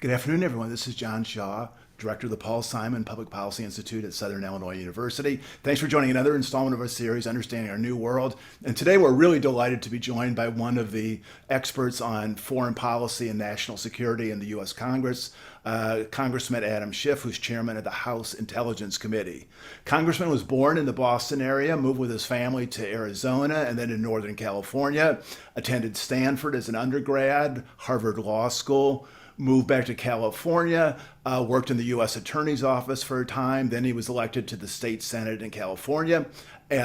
Good afternoon, everyone. This is John Shaw, Director of the Paul Simon Public Policy Institute at Southern Illinois University. Thanks for joining another installment of our series, Understanding Our New World. And today we're really delighted to be joined by one of the experts on foreign policy and national security in the U.S. Congress, Congressman Adam Schiff, who's chairman of the House Intelligence Committee. Congressman was born in the Boston area, moved with his family to Arizona and then to Northern California, attended Stanford as an undergrad, Harvard Law School, moved back to California, worked in the U.S. Attorney's Office for a time. Then he was elected to the state Senate in California,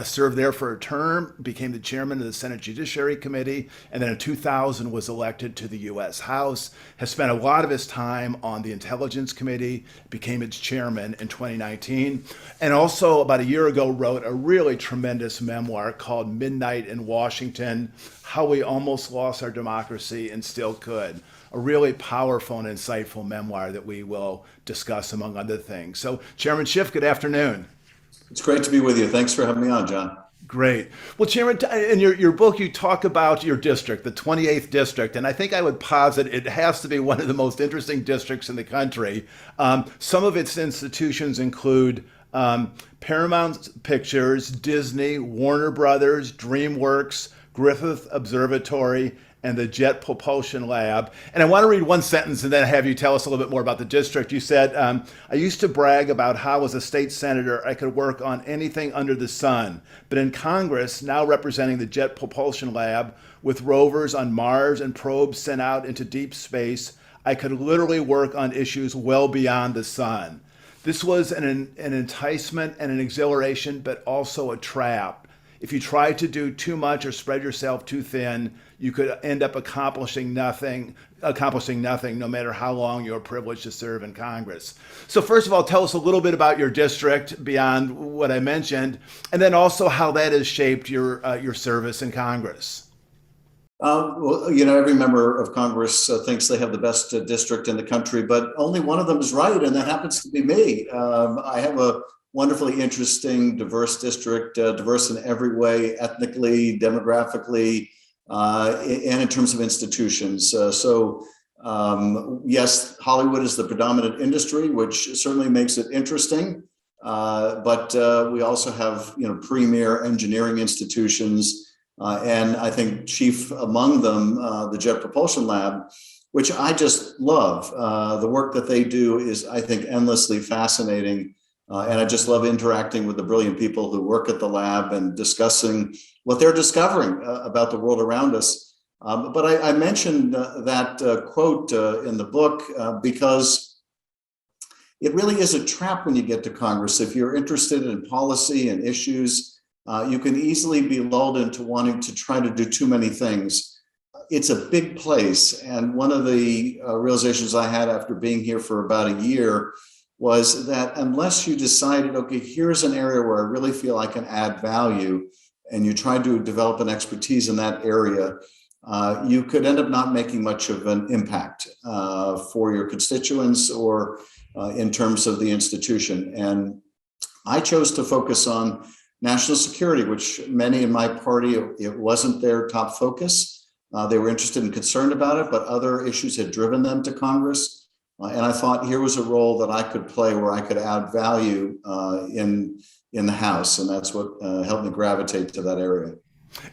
served there for a term, became the chairman of the Senate Judiciary Committee, and then in 2000 was elected to the U.S. House, has spent a lot of his time on the Intelligence Committee, became its chairman in 2019, and also about a year ago wrote a really tremendous memoir called Midnight in Washington, How We Almost Lost Our Democracy and Still Could. A really powerful and insightful memoir that we will discuss, among other things. So, Chairman Schiff, good afternoon. It's great to be with you. Thanks for having me on, John. Great. Well, Chairman, in your book, you talk about your district, the 28th district, and I think I would posit it has to be one of the most interesting districts in the country. Some of its institutions include Paramount Pictures, Disney, Warner Brothers, DreamWorks, Griffith Observatory, and the Jet Propulsion Lab. And I want to read one sentence and then have you tell us a little bit more about the district. You said, I used to brag about how as a state senator I could work on anything under the sun. But in Congress, now representing the Jet Propulsion Lab with rovers on Mars and probes sent out into deep space, I could literally work on issues well beyond the sun. This was an enticement and an exhilaration, but also a trap. If you try to do too much or spread yourself too thin, you could end up accomplishing nothing, no matter how long you're privileged to serve in Congress. So first of all, tell us a little bit about your district beyond what I mentioned, and then also how that has shaped your service in Congress. Well, every member of Congress thinks they have the best district in the country, but only one of them is right, and that happens to be me. I have a wonderfully interesting, diverse district, diverse in every way, ethnically, demographically, and in terms of institutions. Yes, Hollywood is the predominant industry, which certainly makes it interesting. But we also have, premier engineering institutions, and I think chief among them, the Jet Propulsion Lab, which I just love. The work that they do is, I think, endlessly fascinating. And I just love interacting with the brilliant people who work at the lab and discussing what they're discovering about the world around us. But I mentioned that quote in the book because it really is a trap when you get to Congress. If you're interested in policy and issues, you can easily be lulled into wanting to try to do too many things. It's a big place. And one of the realizations I had after being here for about a year was that unless you decided, okay, here's an area where I really feel I can add value, and you try to develop an expertise in that area, you could end up not making much of an impact for your constituents or in terms of the institution. And I chose to focus on national security, which many in my party, it wasn't their top focus. They were interested and concerned about it, but other issues had driven them to Congress. And I thought here was a role that I could play where I could add value in the House. And that's what helped me gravitate to that area.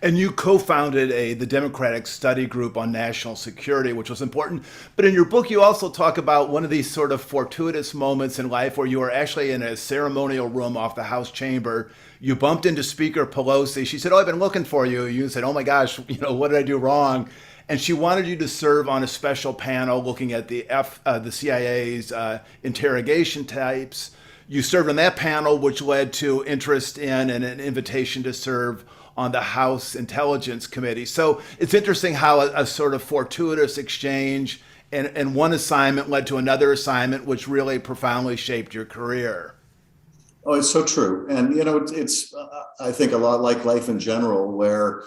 And you co-founded the Democratic Study Group on National Security, which was important. But in your book, you also talk about one of these sort of fortuitous moments in life where you were actually in a ceremonial room off the House chamber. You bumped into Speaker Pelosi. She said, "Oh, I've been looking for you." You said, "Oh my gosh, what did I do wrong?" And she wanted you to serve on a special panel looking at the CIA's interrogation tapes. You served on that panel, which led to interest in and an invitation to serve on the House Intelligence Committee. So it's interesting how a sort of fortuitous exchange and one assignment led to another assignment, which really profoundly shaped your career. Oh, it's so true. And, it's I think, a lot like life in general, where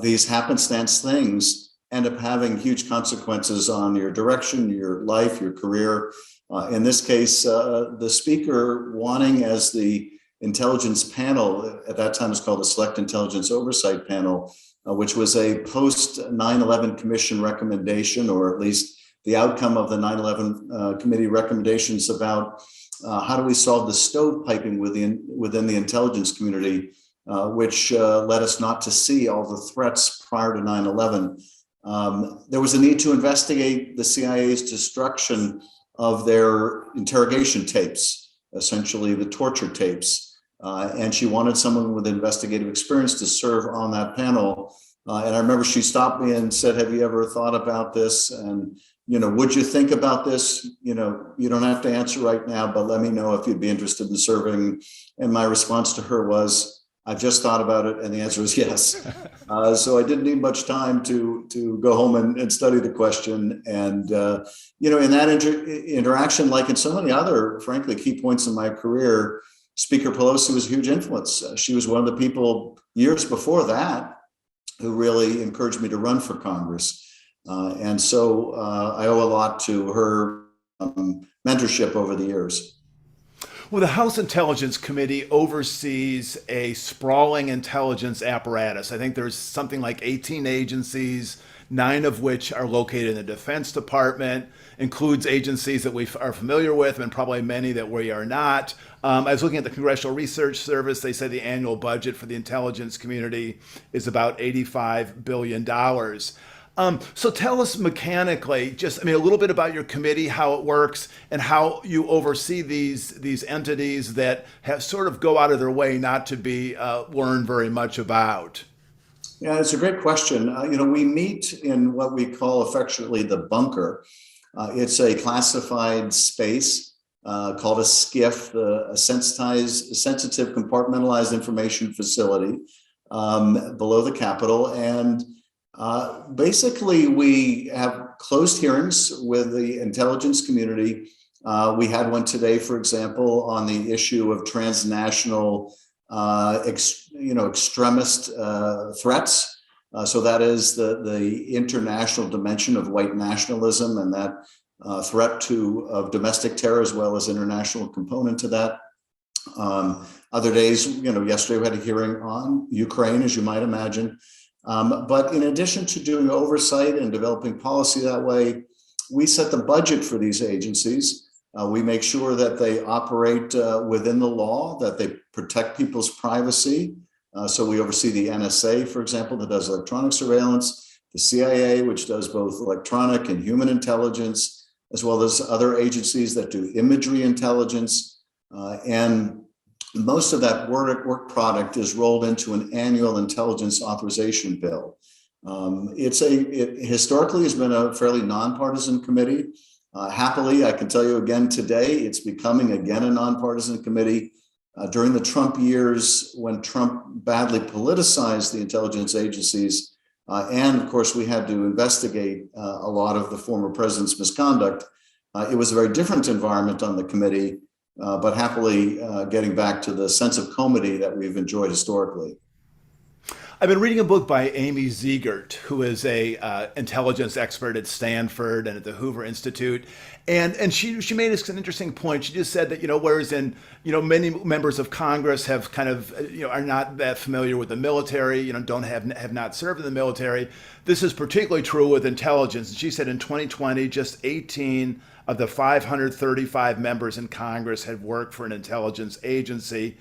these happenstance things end up having huge consequences on your direction, your life, your career. In this case, the speaker wanting, as the intelligence panel, at that time it was called the Select Intelligence Oversight Panel, which was a post 9/11 commission recommendation, or at least the outcome of the 9/11 committee recommendations about how do we solve the stovepiping within the intelligence community, which led us not to see all the threats prior to 9/11. There was a need to investigate the CIA's destruction of their interrogation tapes, essentially the torture tapes. And she wanted someone with investigative experience to serve on that panel. And I remember she stopped me and said, "Have you ever thought about this? And, would you think about this? You don't have to answer right now, but let me know if you'd be interested in serving." And my response to her was, "I've just thought about it," and the answer is yes. So I didn't need much time to go home and study the question. And, in that interaction, like in so many other, frankly, key points in my career, Speaker Pelosi was a huge influence. She was one of the people years before that who really encouraged me to run for Congress. And so I owe a lot to her mentorship over the years. Well, the House Intelligence Committee oversees a sprawling intelligence apparatus. I think there's something like 18 agencies, 9 of which are located in the Defense Department, includes agencies that we are familiar with and probably many that we are not. I was looking at the Congressional Research Service. They said the annual budget for the intelligence community is about $85 billion. So tell us mechanically, a little bit about your committee, how it works, and how you oversee these entities that have sort of go out of their way not to be learned very much about. Yeah, it's a great question. We meet in what we call affectionately the bunker. It's a classified space called a SCIF, a sensitive compartmentalized information facility below the Capitol. And basically, we have closed hearings with the intelligence community. We had one today, for example, on the issue of transnational, extremist threats. So that is the international dimension of white nationalism and that threat of domestic terror as well as international component to that. Other days, yesterday we had a hearing on Ukraine, as you might imagine. But in addition to doing oversight and developing policy that way, we set the budget for these agencies. We make sure that they operate within the law, that they protect people's privacy. So we oversee the NSA, for example, that does electronic surveillance, the CIA, which does both electronic and human intelligence, as well as other agencies that do imagery intelligence. And most of that work product is rolled into an annual intelligence authorization bill. It historically has been a fairly nonpartisan committee. Happily, I can tell you again today, it's becoming again a nonpartisan committee. During the Trump years, when Trump badly politicized the intelligence agencies, and of course we had to investigate a lot of the former president's misconduct, it was a very different environment on the committee. But happily getting back to the sense of comity that we've enjoyed historically. I've been reading a book by Amy Ziegert, who is a intelligence expert at Stanford and at the Hoover Institute, and she made an interesting point. She just said that whereas many members of Congress have kind of are not that familiar with the military, have not served in the military. This is particularly true with intelligence. And she said in 2020, just 18 of the 535 members in Congress had worked for an intelligence agency.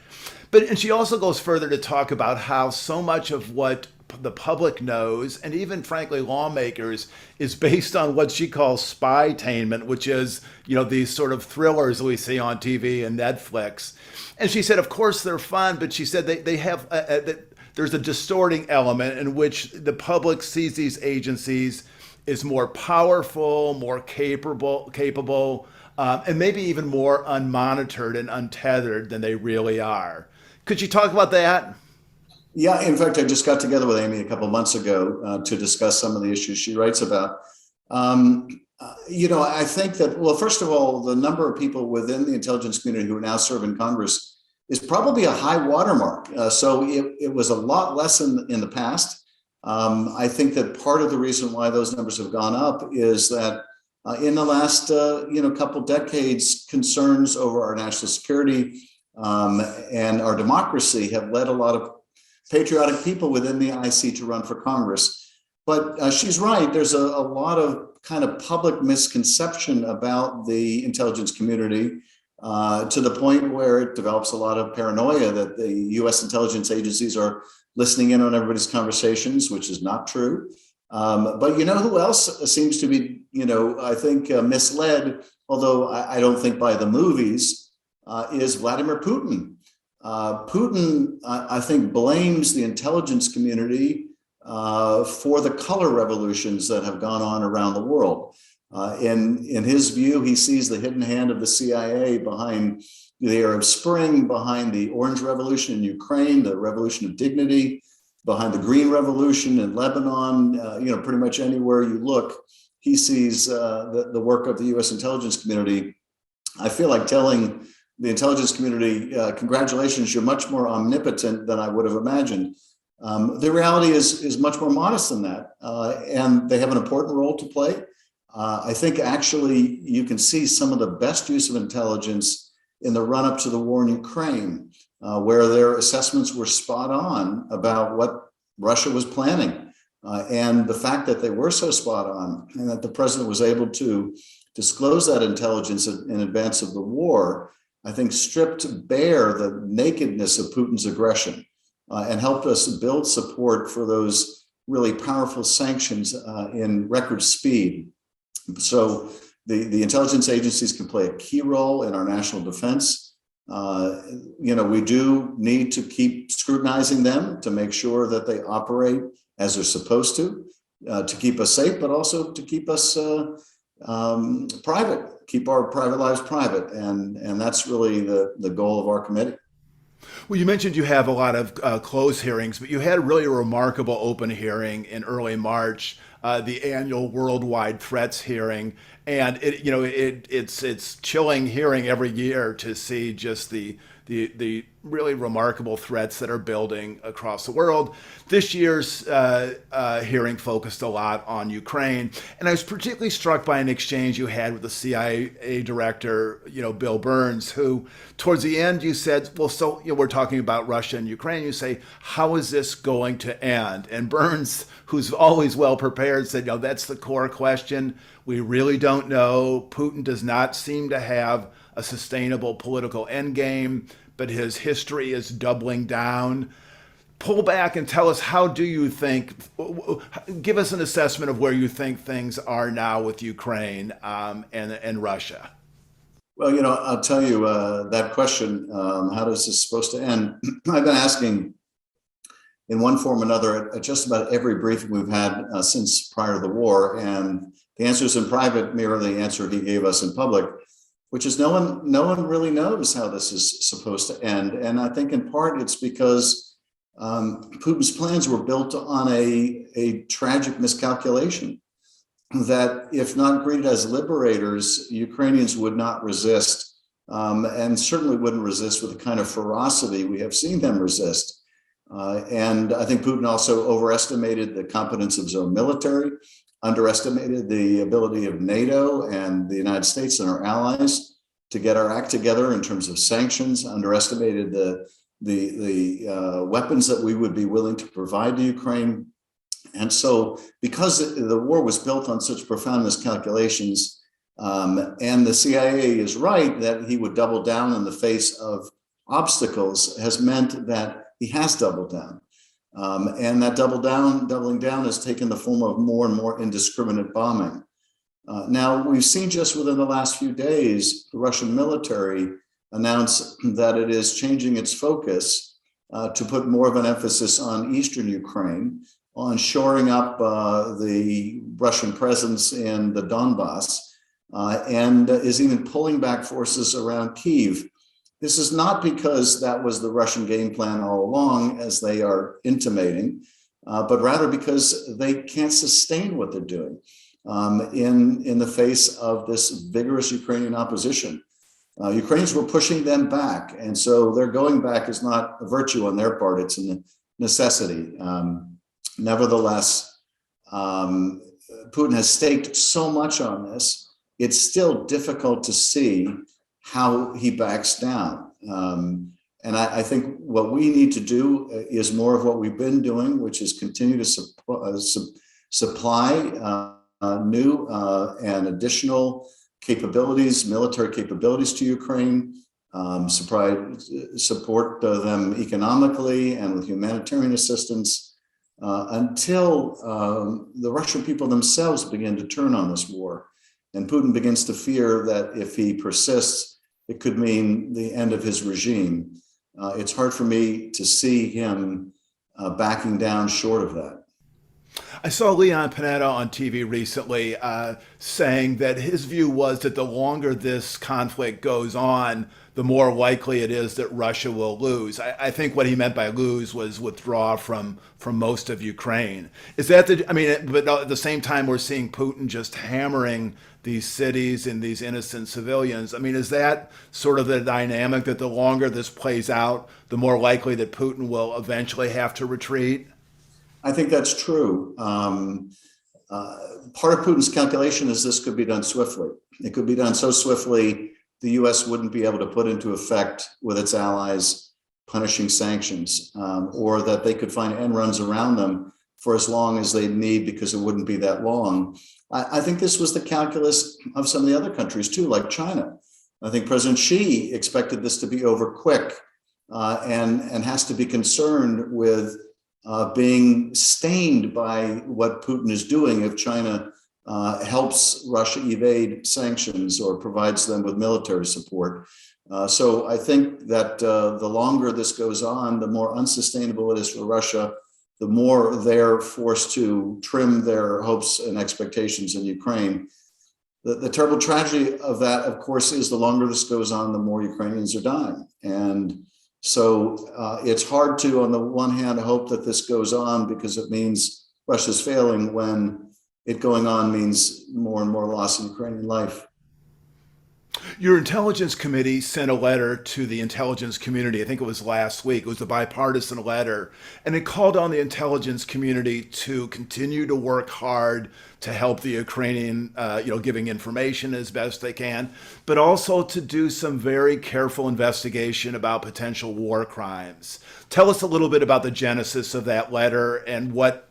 And she also goes further to talk about how so much of what the public knows, and even frankly lawmakers, is based on what she calls spytainment, which is these sort of thrillers we see on TV and Netflix. And she said, of course they're fun, but she said they have there's a distorting element in which the public sees these agencies is more powerful, more capable, and maybe even more unmonitored and untethered than they really are. Could you talk about that? Yeah, in fact, I just got together with Amy a couple of months ago to discuss some of the issues she writes about. I think that, well, first of all, the number of people within the intelligence community who now serve in Congress is probably a high watermark. So it was a lot less in the past. I think that part of the reason why those numbers have gone up is that in the last couple decades, concerns over our national security and our democracy have led a lot of patriotic people within the IC to run for Congress. But she's right. There's a lot of kind of public misconception about the intelligence community to the point where it develops a lot of paranoia that the U.S. intelligence agencies are listening in on everybody's conversations, which is not true. But you know who else seems to be, I think misled, although I don't think by the movies, is Vladimir Putin. Putin, I think, blames the intelligence community for the color revolutions that have gone on around the world. In his view, he sees the hidden hand of the CIA behind the Arab Spring, behind the Orange Revolution in Ukraine, the Revolution of Dignity, behind the Green Revolution in Lebanon. Pretty much anywhere you look, he sees the work of the U.S. intelligence community. I feel like telling the intelligence community, congratulations, you're much more omnipotent than I would have imagined. The reality is much more modest than that, and they have an important role to play. I think actually you can see some of the best use of intelligence in the run-up to the war in Ukraine, where their assessments were spot on about what Russia was planning. And the fact that they were so spot on and that the president was able to disclose that intelligence in advance of the war, I think stripped bare the nakedness of Putin's aggression and helped us build support for those really powerful sanctions in record speed. So the intelligence agencies can play a key role in our national defense. We do need to keep scrutinizing them to make sure that they operate as they're supposed to keep us safe, but also to keep us private, keep our private lives private. And that's really the goal of our committee. Well, you mentioned you have a lot of closed hearings, but you had really a remarkable open hearing in early March, the annual Worldwide Threats hearing, and it's chilling hearing every year to see just the really remarkable threats that are building across the world. This year's hearing focused a lot on Ukraine, and I was particularly struck by an exchange you had with the CIA director, Bill Burns, who towards the end you said, well, so we're talking about Russia and Ukraine. You say, how is this going to end? And Burns, who's always well prepared, said, that's the core question. We really don't know. Putin does not seem to have a sustainable political endgame, but his history is doubling down. Pull back and tell us, how do you think, give us an assessment of where you think things are now with Ukraine and Russia. Well, I'll tell you that question, how does this supposed to end? I've been asking in one form or another at just about every briefing we've had since prior to the war, and the answers in private mirror the answer he gave us in public, which is no one really knows how this is supposed to end. And I think in part it's because Putin's plans were built on a tragic miscalculation that if not greeted as liberators, Ukrainians would not resist, and certainly wouldn't resist with the kind of ferocity we have seen them resist. And I think Putin also overestimated the competence of his own military, underestimated the ability of NATO and the United States and our allies to get our act together in terms of sanctions, underestimated the weapons that we would be willing to provide to Ukraine. And so because the war was built on such profound miscalculations, and the CIA is right that he would double down in the face of obstacles, has meant that he has doubled down. And that doubling down has taken the form of more and more indiscriminate bombing. Now, we've seen just within the last few days, the Russian military announce that it is changing its focus to put more of an emphasis on eastern Ukraine, on shoring up the Russian presence in the Donbass, and is even pulling back forces around Kyiv. This is not because that was the Russian game plan all along, as they are intimating, but rather because they can't sustain what they're doing in the face of this vigorous Ukrainian opposition. Ukrainians were pushing them back, and so their going back is not a virtue on their part, it's a necessity. Nevertheless, Putin has staked so much on this, it's still difficult to see how he backs down. And I think what we need to do is more of what we've been doing, which is continue to supply new and additional capabilities, military capabilities to Ukraine, support them economically and with humanitarian assistance until the Russian people themselves begin to turn on this war. And Putin begins to fear that if he persists, it could mean the end of his regime. It's hard for me to see him backing down short of that. I saw Leon Panetta on TV recently saying that his view was that the longer this conflict goes on, the more likely it is that Russia will lose. I think what he meant by lose was withdraw from most of Ukraine. Is that but at the same time, we're seeing Putin just hammering these cities and these innocent civilians. I mean, is that sort of the dynamic that the longer this plays out, the more likely that Putin will eventually have to retreat? I think that's true. Part of Putin's calculation is this could be done swiftly. It could be done so swiftly the U.S. wouldn't be able to put into effect with its allies punishing sanctions, or that they could find end runs around them for as long as they need because it wouldn't be that long. I think this was the calculus of some of the other countries too, like China. I think President Xi expected this to be over quick and has to be concerned with being stained by what Putin is doing if China helps Russia evade sanctions or provides them with military support. So I think that the longer this goes on, the more unsustainable it is for Russia, the more they're forced to trim their hopes and expectations in Ukraine. The terrible tragedy of that, of course, is the longer this goes on, the more Ukrainians are dying. And so it's hard to, on the one hand, hope that this goes on because it means Russia's failing when it going on means more and more loss of Ukrainian life. Your intelligence committee sent a letter to the intelligence community. I think it was last week. It was a bipartisan letter, and it called on the intelligence community to continue to work hard to help the Ukrainian, giving information as best they can, but also to do some very careful investigation about potential war crimes. Tell us a little bit about the genesis of that letter and what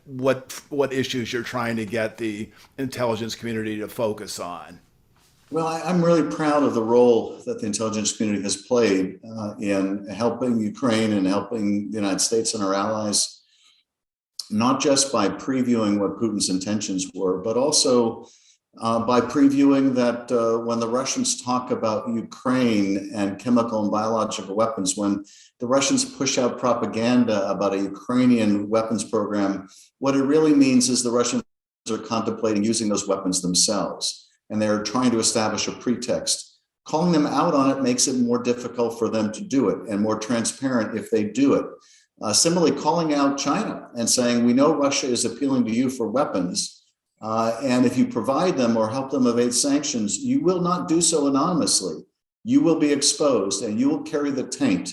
issues you're trying to get the intelligence community to focus on. Well, I'm really proud of the role that the intelligence community has played in helping Ukraine and helping the United States and our allies, not just by previewing what Putin's intentions were, but also by previewing that when the Russians talk about Ukraine and chemical and biological weapons, when the Russians push out propaganda about a Ukrainian weapons program, what it really means is the Russians are contemplating using those weapons themselves. And they're trying to establish a pretext. Calling them out on it makes it more difficult for them to do it and more transparent if they do it. Similarly, calling out China and saying, we know Russia is appealing to you for weapons, and if you provide them or help them evade sanctions, you will not do so anonymously. You will be exposed and you will carry the taint.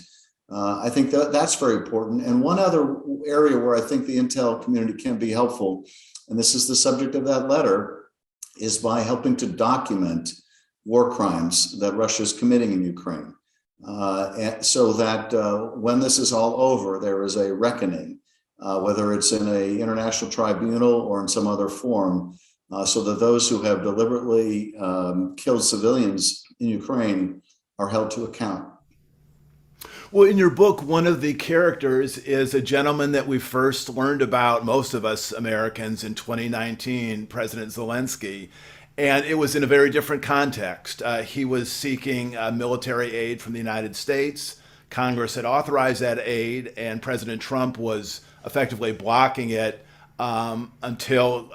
I think that's very important. And one other area where I think the intel community can be helpful, and this is the subject of that letter, is by helping to document war crimes that Russia is committing in Ukraine, so that when this is all over, there is a reckoning, whether it's in an international tribunal or in some other form, so that those who have deliberately killed civilians in Ukraine are held to account. Well, in your book, one of the characters is a gentleman that we first learned about, most of us Americans, in 2019, President Zelensky. And it was in a very different context. He was seeking military aid from the United States. Congress had authorized that aid, and President Trump was effectively blocking it until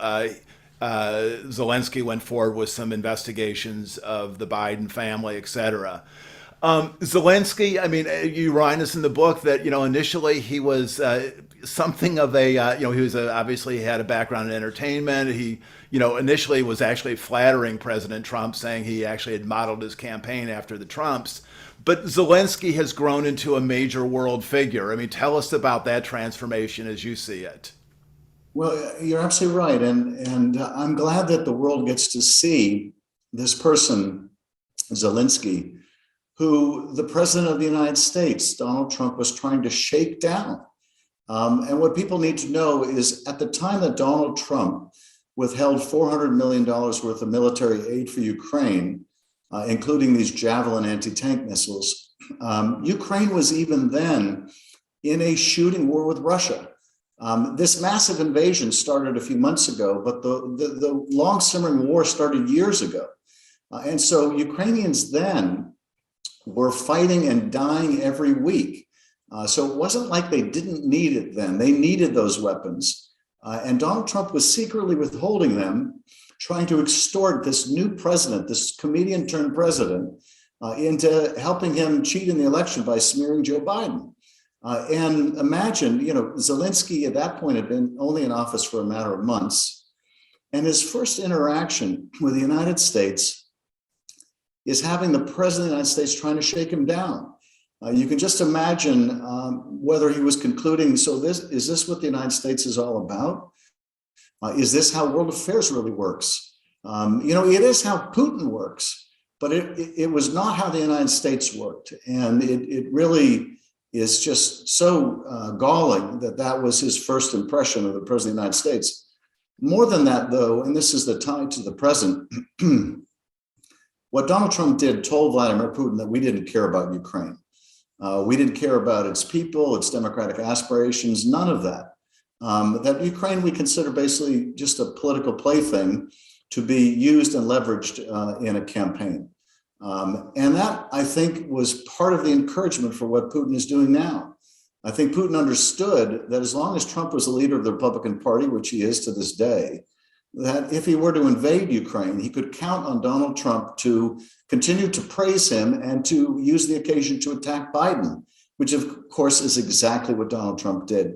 Zelensky went forward with some investigations of the Biden family, et cetera. Zelensky, I mean, you remind us in the book that, initially he was something of a, he was obviously had a background in entertainment. He, initially was actually flattering President Trump, saying he actually had modeled his campaign after the Trumps. But Zelensky has grown into a major world figure. I mean, tell us about that transformation as you see it. Well, you're absolutely right. And I'm glad that the world gets to see this person, Zelensky, who the president of the United States, Donald Trump, was trying to shake down. And what people need to know is at the time that Donald Trump withheld $400 million worth of military aid for Ukraine, including these Javelin anti-tank missiles. Ukraine was even then in a shooting war with Russia. This massive invasion started a few months ago, but the long simmering war started years ago. And so Ukrainians then were fighting and dying every week. So it wasn't like they didn't need it then. They needed those weapons. And Donald Trump was secretly withholding them, trying to extort this new president, this comedian turned president, into helping him cheat in the election by smearing Joe Biden. And imagine, Zelensky at that point had been only in office for a matter of months. And his first interaction with the United States is having the president of the United States trying to shake him down. You can just imagine whether he was concluding, so is this what the United States is all about? Is this how world affairs really works? It is how Putin works, but it was not how the United States worked. And it really is just so galling that was his first impression of the president of the United States. More than that, though, and this is the tie to the present, what Donald Trump did told Vladimir Putin that we didn't care about Ukraine. We didn't care about its people, its democratic aspirations, none of that. That Ukraine we consider basically just a political plaything to be used and leveraged in a campaign. And that, I think, was part of the encouragement for what Putin is doing now. I think Putin understood that as long as Trump was the leader of the Republican Party, which he is to this day, that if he were to invade Ukraine, he could count on Donald Trump to continue to praise him and to use the occasion to attack Biden, which of course is exactly what Donald Trump did.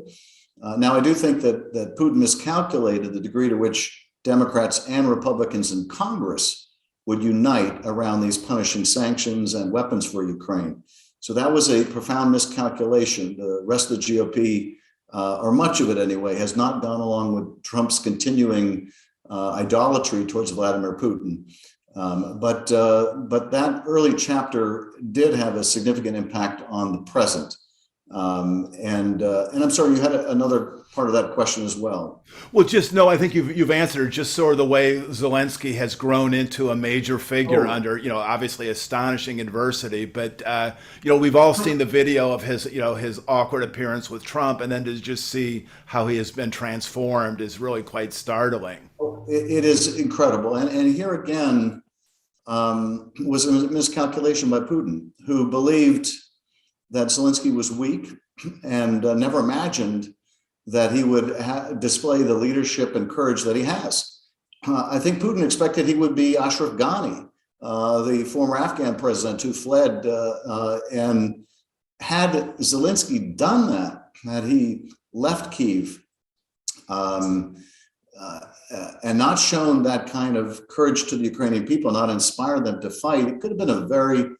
Now, I do think that Putin miscalculated the degree to which Democrats and Republicans in Congress would unite around these punishing sanctions and weapons for Ukraine. So that was a profound miscalculation. The rest of the GOP, or much of it anyway, has not gone along with Trump's continuing idolatry towards Vladimir Putin. But that early chapter did have a significant impact on the present. And I'm sorry, you had another part of that question as well. Well, I think you've answered just sort of the way Zelensky has grown into a major figure under, obviously astonishing adversity. But, we've all seen the video of his awkward appearance with Trump, and then to just see how he has been transformed is really quite startling. It is incredible. And here again was a miscalculation by Putin, who believed that Zelensky was weak and never imagined that he would display the leadership and courage that he has. I think Putin expected he would be Ashraf Ghani, the former Afghan president who fled. And had Zelensky done that, had he left Kyiv and not shown that kind of courage to the Ukrainian people, not inspired them to fight, it could have been a very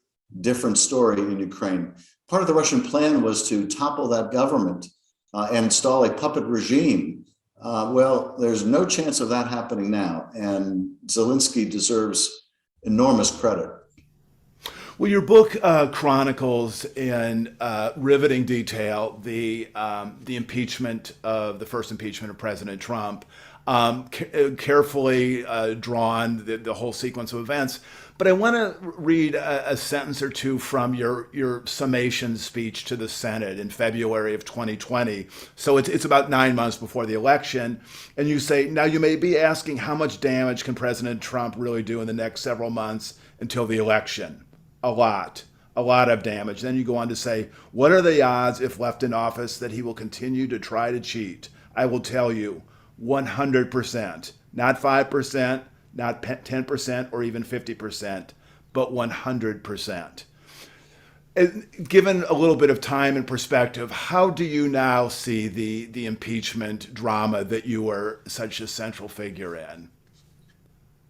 different story in Ukraine. Part of the Russian plan was to topple that government and install a puppet regime. Well, there's no chance of that happening now, and Zelensky deserves enormous credit. Well, your book chronicles in riveting detail the impeachment of the first impeachment of President Trump, carefully drawn the whole sequence of events. But I want to read a sentence or two from your summation speech to the Senate in February of 2020. So it's about 9 months before the election. And you say, now you may be asking, how much damage can President Trump really do in the next several months until the election? A lot of damage. Then you go on to say, what are the odds, if left in office, that he will continue to try to cheat? I will tell you, 100%, not 5%, not 10% or even 50%, but 100%. Given a little bit of time and perspective, how do you now see the impeachment drama that you were such a central figure in?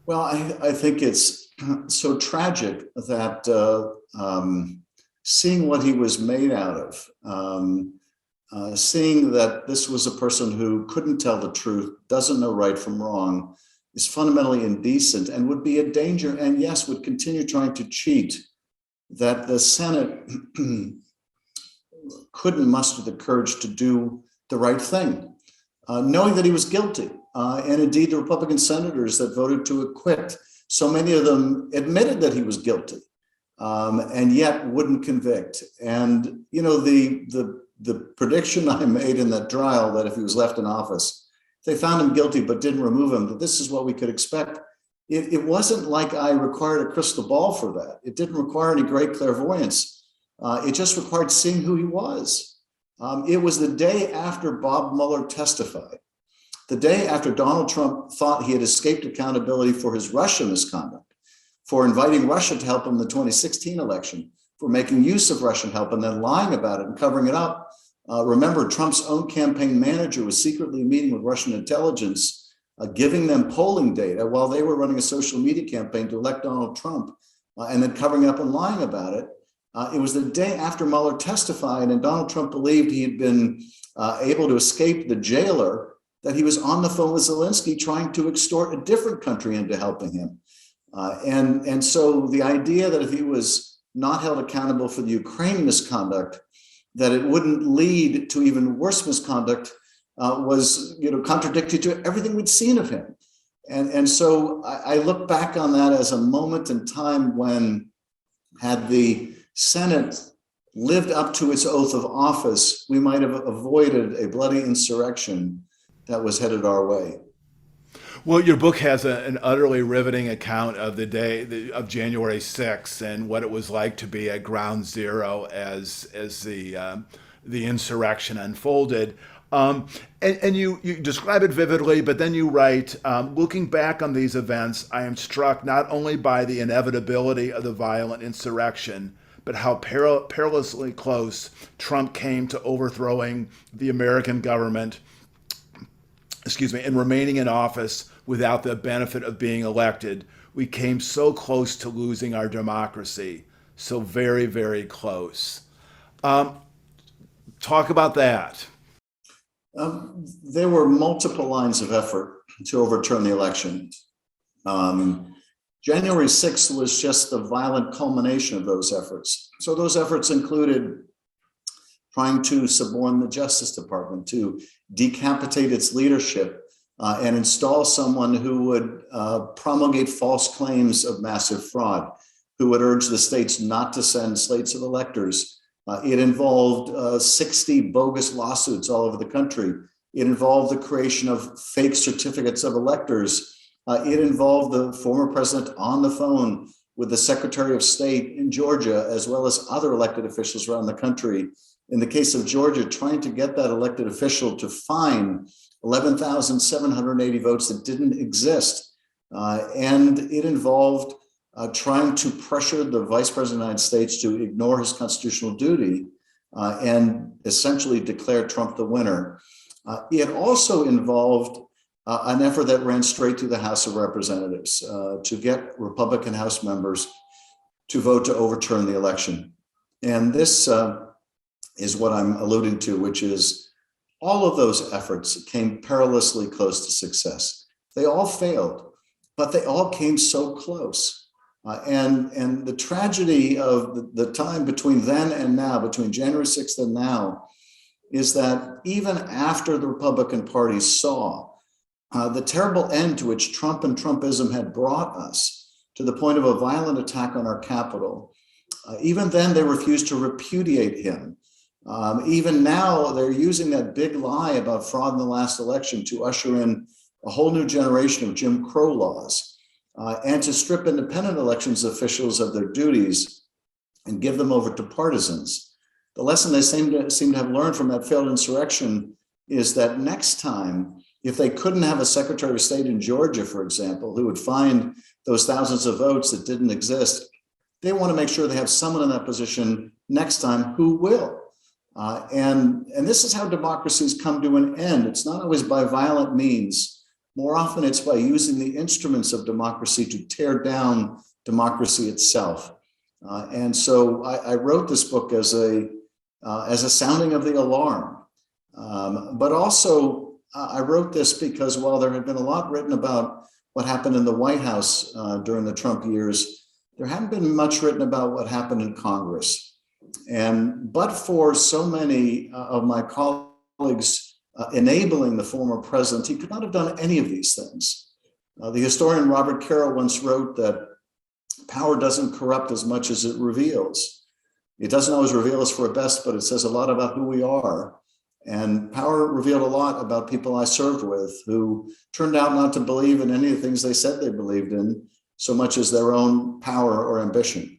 Well, I think it's so tragic that seeing what he was made out of, seeing that this was a person who couldn't tell the truth, doesn't know right from wrong, is fundamentally indecent and would be a danger, and yes, would continue trying to cheat, that the Senate couldn't muster the courage to do the right thing. knowing that he was guilty. And indeed, the Republican senators that voted to acquit, so many of them admitted that he was guilty, and yet wouldn't convict. And, you know, the prediction I made in that trial that if he was left in office, they found him guilty but didn't remove him, that this is what we could expect. It wasn't like I required a crystal ball for that. It didn't require any great clairvoyance. It just required seeing who he was. It was the day after Bob Mueller testified, the day after Donald Trump thought he had escaped accountability for his Russia misconduct, for inviting Russia to help him in the 2016 election, for making use of Russian help and then lying about it and covering it up. Remember, Trump's own campaign manager was secretly meeting with Russian intelligence, giving them polling data while they were running a social media campaign to elect Donald Trump, and then covering up and lying about it. It was the day after Mueller testified, and Donald Trump believed he had been able to escape the jailer, that he was on the phone with Zelensky trying to extort a different country into helping him. And so the idea that if he was not held accountable for the Ukraine misconduct, that it wouldn't lead to even worse misconduct was, you know, contradictory to everything we'd seen of him. And so I look back on that as a moment in time when, had the Senate lived up to its oath of office, we might have avoided a bloody insurrection that was headed our way. Well, your book has an utterly riveting account of the day of January 6th and what it was like to be at ground zero as the insurrection unfolded. And you describe it vividly, but then you write, looking back on these events, I am struck not only by the inevitability of the violent insurrection, but how perilously close Trump came to overthrowing the American government, and remaining in office without the benefit of being elected. We came so close to losing our democracy, so very, very close. Talk about that. There were multiple lines of effort to overturn the election. January 6th was just the violent culmination of those efforts. So those efforts included trying to suborn the Justice Department, to decapitate its leadership, and install someone who would promulgate false claims of massive fraud, who would urge the states not to send slates of electors. It involved 60 bogus lawsuits all over the country. It involved the creation of fake certificates of electors. It involved the former president on the phone with the Secretary of State in Georgia, as well as other elected officials around the country. In the case of Georgia, trying to get that elected official to fine 11,780 votes that didn't exist. And it involved trying to pressure the Vice President of the United States to ignore his constitutional duty and essentially declare Trump the winner. It also involved an effort that ran straight through the House of Representatives to get Republican House members to vote to overturn the election. And this is what I'm alluding to, which is all of those efforts came perilously close to success. They all failed, but they all came so close. And the tragedy of the time between then and now, between January 6th and now, is that even after the Republican Party saw the terrible end to which Trump and Trumpism had brought us, to the point of a violent attack on our Capitol, even then they refused to repudiate him. Even now, they're using that big lie about fraud in the last election to usher in a whole new generation of Jim Crow laws and to strip independent elections officials of their duties and give them over to partisans. The lesson they seem to have learned from that failed insurrection is that next time, if they couldn't have a Secretary of State in Georgia, for example, who would find those thousands of votes that didn't exist, they want to make sure they have someone in that position next time who will. And this is how democracies come to an end. It's not always by violent means. More often, it's by using the instruments of democracy to tear down democracy itself. And so I wrote this book as a sounding of the alarm. But also, I wrote this because while there had been a lot written about what happened in the White House during the Trump years, there hadn't been much written about what happened in Congress. But for so many of my colleagues enabling the former president. He could not have done any of these things. The historian Robert Carroll once wrote that power doesn't corrupt as much as it reveals. It doesn't always reveal us for a best, but it says a lot about who we are. And power revealed a lot about people I served with who turned out not to believe in any of the things they said they believed in so much as their own power or ambition.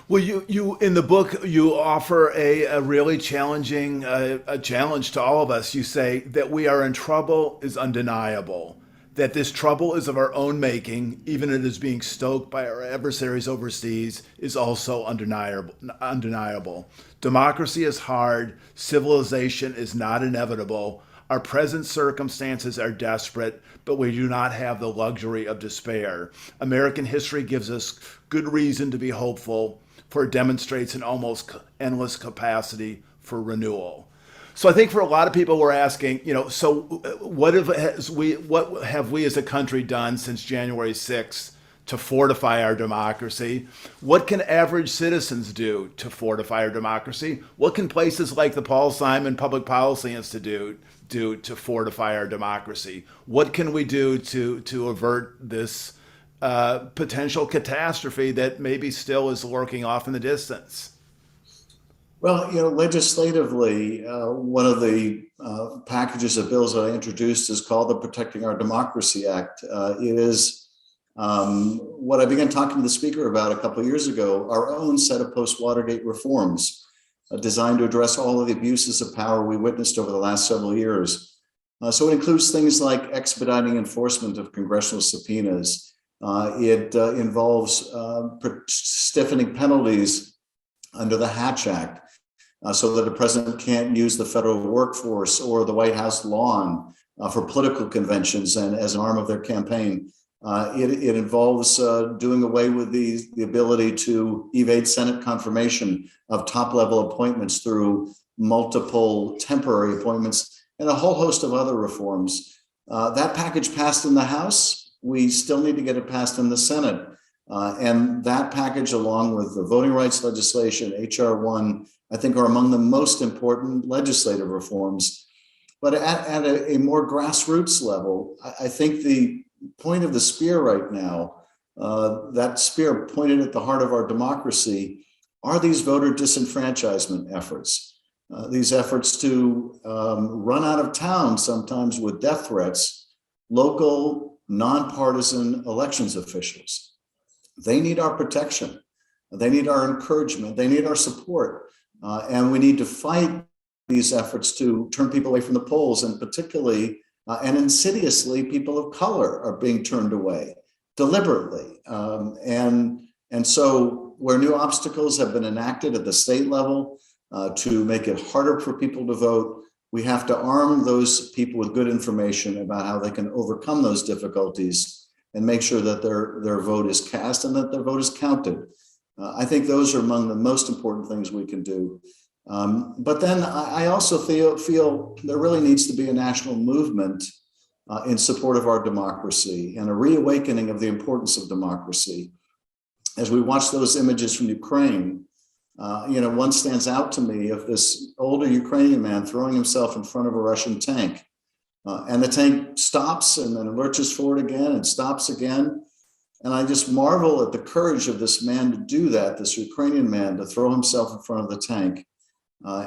Well, you in the book, you offer a really challenging a challenge to all of us. You say that we are in trouble is undeniable, that this trouble is of our own making, even if it is being stoked by our adversaries overseas, is also undeniable. Democracy is hard. Civilization is not inevitable. Our present circumstances are desperate, but we do not have the luxury of despair. American history gives us good reason to be hopeful, for it demonstrates an almost endless capacity for renewal. So I think for a lot of people, we're asking, so what have we as a country done since January 6th to fortify our democracy? What can average citizens do to fortify our democracy? What can places like the Paul Simon Public Policy Institute do to fortify our democracy? What can we do to avert this potential catastrophe that maybe still is lurking off in the distance? Well, legislatively, one of the packages of bills that I introduced is called the Protecting Our Democracy Act. It is what I began talking to the speaker about a couple of years ago, our own set of post-Watergate reforms designed to address all of the abuses of power we witnessed over the last several years. So it includes things like expediting enforcement of congressional subpoenas. It involves stiffening penalties under the Hatch Act, so that the president can't use the federal workforce or the White House lawn for political conventions and as an arm of their campaign. It involves doing away with the ability to evade Senate confirmation of top-level appointments through multiple temporary appointments and a whole host of other reforms. That package passed in the House. We still need to get it passed in the Senate. And that package, along with the voting rights legislation, H.R. 1, I think are among the most important legislative reforms. But at a more grassroots level, I think the point of the spear right now, that spear pointed at the heart of our democracy, are these voter disenfranchisement efforts. These efforts to run out of town, sometimes with death threats, local, nonpartisan elections officials. They need our protection. They need our encouragement. They need our support. And we need to fight these efforts to turn people away from the polls, and particularly and insidiously, people of color are being turned away deliberately. And so where new obstacles have been enacted at the state level to make it harder for people to vote, we have to arm those people with good information about how they can overcome those difficulties and make sure that their vote is cast and that their vote is counted. I think those are among the most important things we can do. But then I also feel there really needs to be a national movement in support of our democracy and a reawakening of the importance of democracy. As we watch those images from Ukraine, one stands out to me of this older Ukrainian man throwing himself in front of a Russian tank. And the tank stops and then lurches forward again and stops again. And I just marvel at the courage of this man to do that, this Ukrainian man, to throw himself in front of the tank. I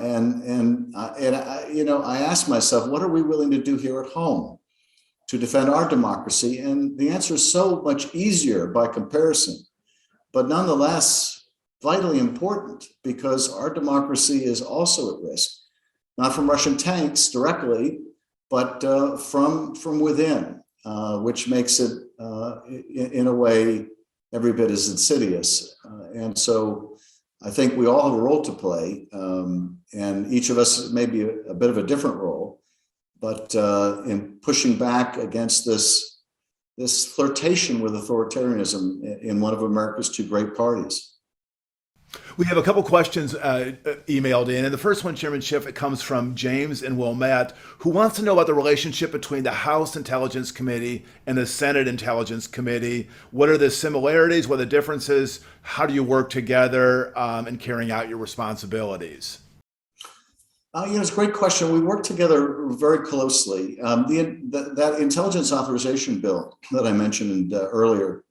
ask myself, what are we willing to do here at home to defend our democracy? And the answer is so much easier by comparison, but nonetheless vitally important, because our democracy is also at risk, not from Russian tanks directly, but from within, which makes it in a way every bit as insidious. And so I think we all have a role to play, and each of us may be a bit of a different role, but in pushing back against this flirtation with authoritarianism in one of America's two great parties. We have a couple questions emailed in. And the first one, Chairman Schiff, it comes from James and Wilmette, who wants to know about the relationship between the House Intelligence Committee and the Senate Intelligence Committee. What are the similarities? What are the differences? How do you work together in carrying out your responsibilities? It's a great question. We work together very closely. That intelligence authorization bill that I mentioned earlier,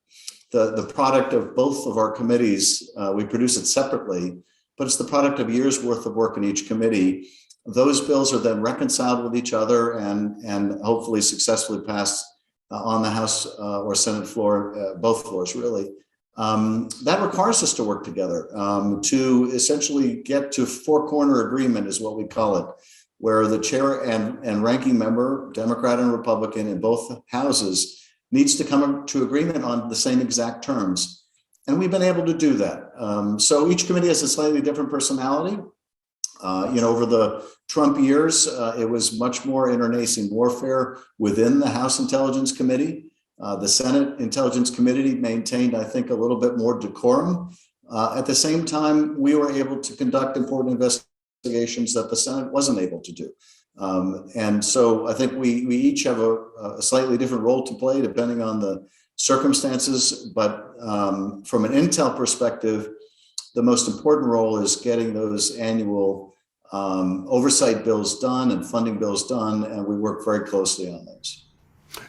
the product of both of our committees, we produce it separately, but it's the product of years worth of work in each committee. Those bills are then reconciled with each other and hopefully successfully passed on the House or Senate floor, both floors really. That requires us to work together to essentially get to four-corner agreement is what we call it, where the chair and ranking member, Democrat and Republican in both houses, needs to come to agreement on the same exact terms. And we've been able to do that. So each committee has a slightly different personality. Over the Trump years, it was much more internecine warfare within the House Intelligence Committee. The Senate Intelligence Committee maintained, I think, a little bit more decorum. At the same time, we were able to conduct important investigations that the Senate wasn't able to do. And so I think we each have a slightly different role to play depending on the circumstances. But from an intel perspective, the most important role is getting those annual oversight bills done and funding bills done, and we work very closely on those.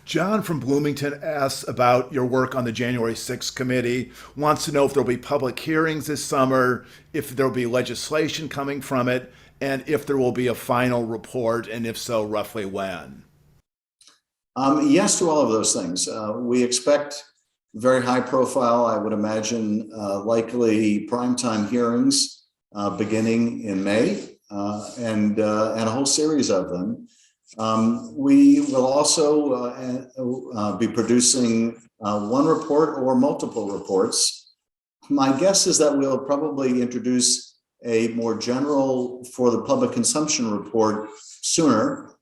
John from Bloomington asks about your work on the January 6th committee, wants to know if there'll be public hearings this summer, if there'll be legislation coming from it, and if there will be a final report, and if so, roughly when. Yes to all of those things. We expect very high profile, I would imagine, likely primetime hearings beginning in May and a whole series of them. We will also be producing one report or multiple reports. My guess is that we'll probably introduce a more general for the public consumption report sooner.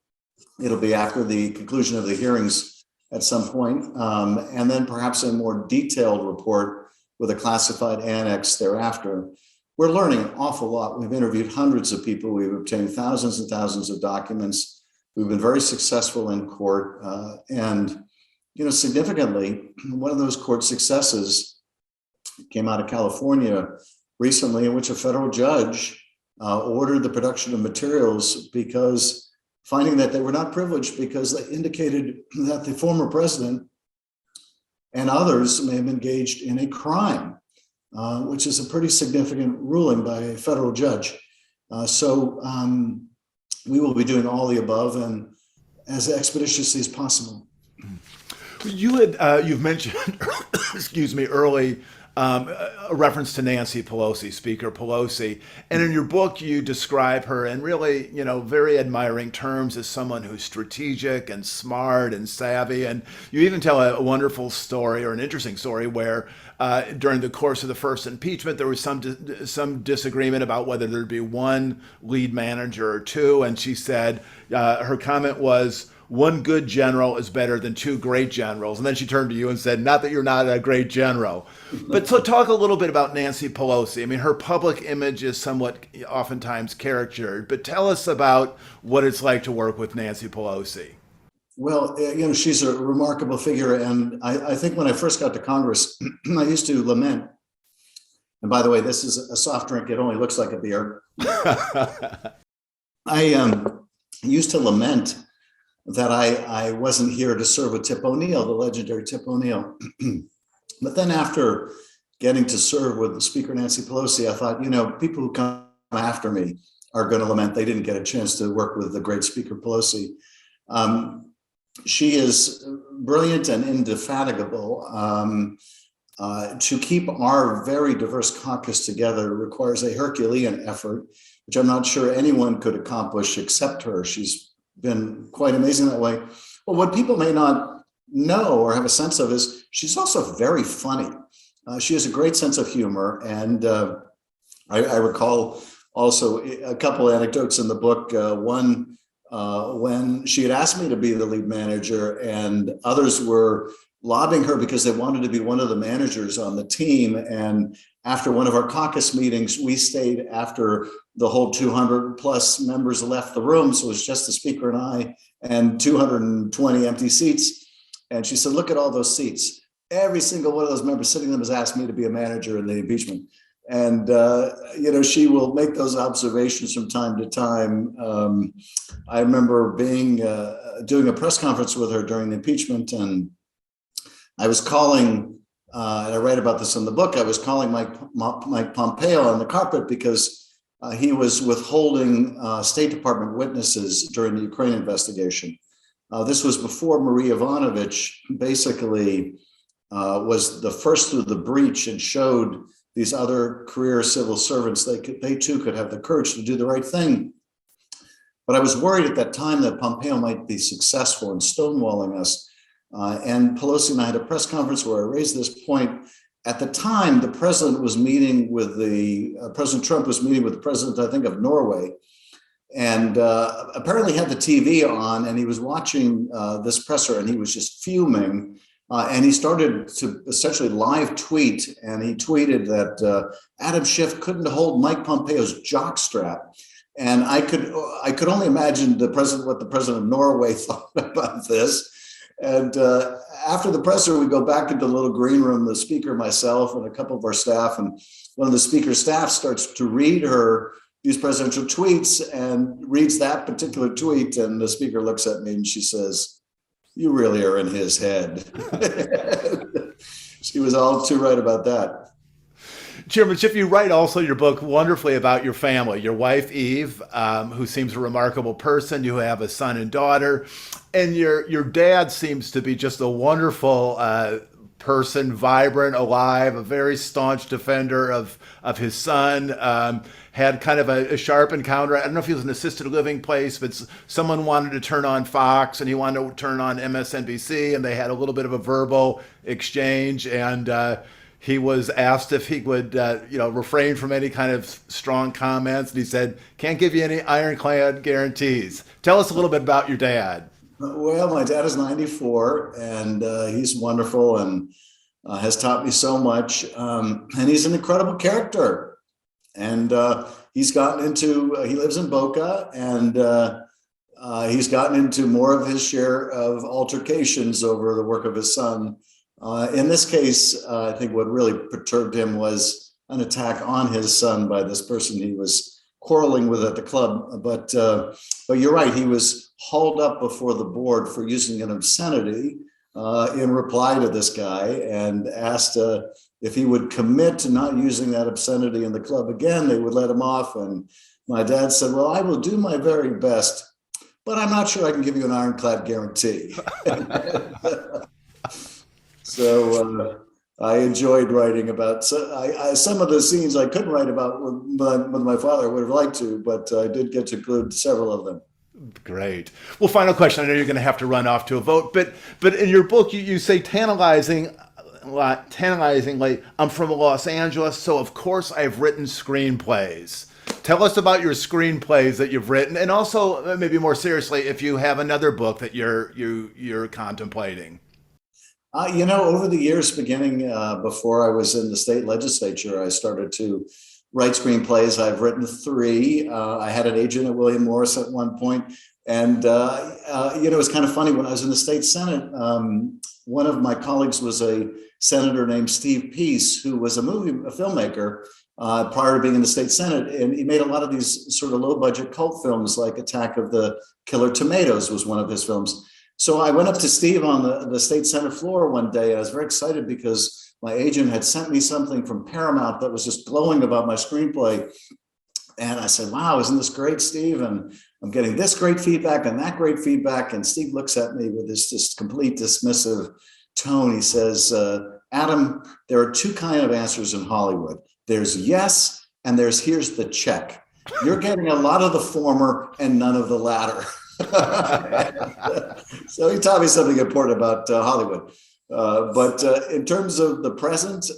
It'll be after the conclusion of the hearings at some point, and then perhaps a more detailed report with a classified annex thereafter. We're learning an awful lot. We've interviewed hundreds of people. We've obtained thousands and thousands of documents. We've been very successful in court. And significantly, one of those court successes came out of California recently, in which a federal judge ordered the production of materials because finding that they were not privileged because they indicated that the former president and others may have engaged in a crime, which is a pretty significant ruling by a federal judge. So we will be doing all the above and as expeditiously as possible. You've mentioned, excuse me, early a reference to Nancy Pelosi, Speaker Pelosi, and in your book you describe her in really, very admiring terms as someone who's strategic and smart and savvy, and you even tell a wonderful story or an interesting story where during the course of the first impeachment there was some disagreement about whether there'd be one lead manager or two, and she said her comment was, one good general is better than two great generals. And then she turned to you and said, not that you're not a great general. But so talk a little bit about Nancy Pelosi. I mean, her public image is somewhat oftentimes caricatured, but tell us about what it's like to work with Nancy Pelosi. Well, she's a remarkable figure. And I think when I first got to Congress, I used to lament. And by the way, this is a soft drink. It only looks like a beer. I used to lament that I wasn't here to serve with Tip O'Neill, the legendary Tip O'Neill. But then after getting to serve with Speaker Nancy Pelosi, I thought, people who come after me are going to lament they didn't get a chance to work with the great Speaker Pelosi. She is brilliant and indefatigable. To keep our very diverse caucus together requires a Herculean effort, which I'm not sure anyone could accomplish except her. She's been quite amazing that way. But what people may not know or have a sense of is she's also very funny. She has a great sense of humor. And I recall also a couple of anecdotes in the book. One, when she had asked me to be the lead manager and others were lobbying her because they wanted to be one of the managers on the team. And after one of our caucus meetings, we stayed after the whole 200 plus members left the room. So it was just the speaker and I and 220 empty seats. And she said, look at all those seats. Every single one of those members sitting in them has asked me to be a manager in the impeachment. And, she will make those observations from time to time. I remember doing a press conference with her during the impeachment, and I was calling, and I write about this in the book, I was calling Mike Pompeo on the carpet because he was withholding State Department witnesses during the Ukraine investigation. This was before Marie Yovanovitch basically was the first through the breach and showed these other career civil servants they too could have the courage to do the right thing. But I was worried at that time that Pompeo might be successful in stonewalling us. And Pelosi and I had a press conference where I raised this point. At the time, the president was meeting with President Trump was meeting with the president, I think, of Norway, and apparently had the TV on, and he was watching this presser, and he was just fuming. And he started to essentially live tweet, and he tweeted that Adam Schiff couldn't hold Mike Pompeo's jockstrap. And I could only imagine what the president of Norway thought about this. And after the presser, we go back into the little green room, the speaker, myself, and a couple of our staff. And one of the speaker's staff starts to read her these presidential tweets and reads that particular tweet. And the speaker looks at me and she says, "You really are in his head." She was all too right about that. Chairman Schiff, you write also your book wonderfully about your family, your wife, Eve, who seems a remarkable person. You have a son and daughter, and your dad seems to be just a wonderful person, vibrant, alive, a very staunch defender of his son. Had kind of a sharp encounter. I don't know if he was an assisted living place, but someone wanted to turn on Fox and he wanted to turn on MSNBC, and they had a little bit of a verbal exchange, and he was asked if he would refrain from any kind of strong comments, and he said, "Can't give you any ironclad guarantees." Tell us a little bit about your dad. Well, my dad is 94, and he's wonderful and has taught me so much, and he's an incredible character. And he lives in Boca, and he's gotten into more of his share of altercations over the work of his son. In this case, I think what really perturbed him was an attack on his son by this person he was quarreling with at the club. But you're right, he was hauled up before the board for using an obscenity in reply to this guy, and asked if he would commit to not using that obscenity in the club again, they would let him off. And my dad said, "Well, I will do my very best, but I'm not sure I can give you an ironclad guarantee." So I enjoyed writing about some of the scenes I couldn't write about with my father. I would have liked to, but I did get to include several of them. Great. Well, final question. I know you're going to have to run off to a vote, but in your book, you say tantalizingly, "I'm from Los Angeles, so of course I've written screenplays." Tell us about your screenplays that you've written, and also maybe more seriously, if you have another book that you're contemplating. Over the years, beginning before I was in the state legislature, I started to write screenplays. I've written 3. I had an agent at William Morris at one point. And, it was kind of funny. When I was in the state Senate, one of my colleagues was a senator named Steve Peace, who was a filmmaker prior to being in the state Senate. And he made a lot of these sort of low budget cult films, like Attack of the Killer Tomatoes was one of his films. So I went up to Steve on the state Senate floor one day. I was very excited because my agent had sent me something from Paramount that was just glowing about my screenplay. And I said, "Wow, isn't this great, Steve? And I'm getting this great feedback and that great feedback." And Steve looks at me with this just complete dismissive tone. He says, "Adam, there are 2 kinds of answers in Hollywood. There's yes, and there's here's the check. You're getting a lot of the former and none of the latter." So he taught me something important about Hollywood. But in terms of the present,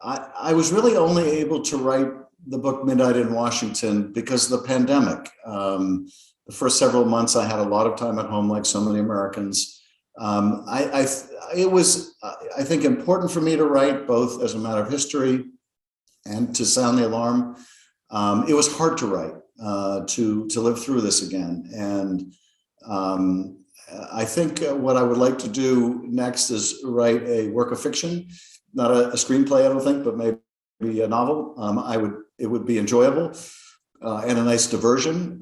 I was really only able to write the book Midnight in Washington because of the pandemic. The first several months, I had a lot of time at home, like so many Americans. It was, I think, important for me to write, both as a matter of history and to sound the alarm. It was hard to write, to live through this again. And I think what I would like to do next is write a work of fiction, not a screenplay, I don't think, but maybe be a novel, it would be enjoyable and a nice diversion.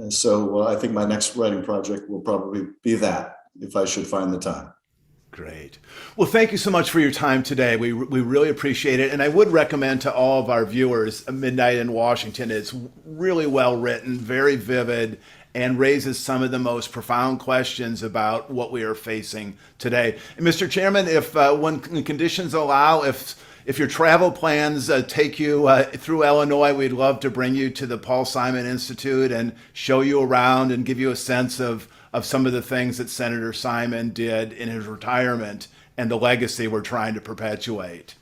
So I think my next writing project will probably be that, if I should find the time. Great. Well, thank you so much for your time today. We really appreciate it. And I would recommend to all of our viewers Midnight in Washington. It's really well written, very vivid, and raises some of the most profound questions about what we are facing today. And Mr. Chairman, if when conditions allow, if your travel plans take you through Illinois, we'd love to bring you to the Paul Simon Institute and show you around and give you a sense of some of the things that Senator Simon did in his retirement and the legacy we're trying to perpetuate.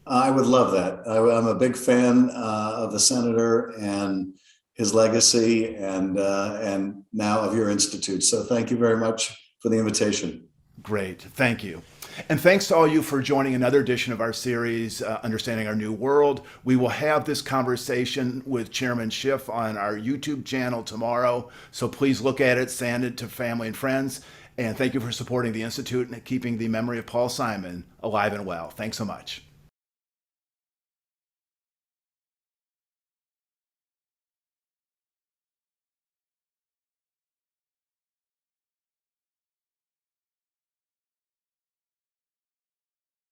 I would love that. I'm a big fan of the senator and his legacy, and now of your institute. So thank you very much for the invitation. Great. Thank you. And thanks to all you for joining another edition of our series, Understanding Our New World. We will have this conversation with Chairman Schiff on our YouTube channel tomorrow. So please look at it, send it to family and friends. And thank you for supporting the Institute and keeping the memory of Paul Simon alive and well. Thanks so much.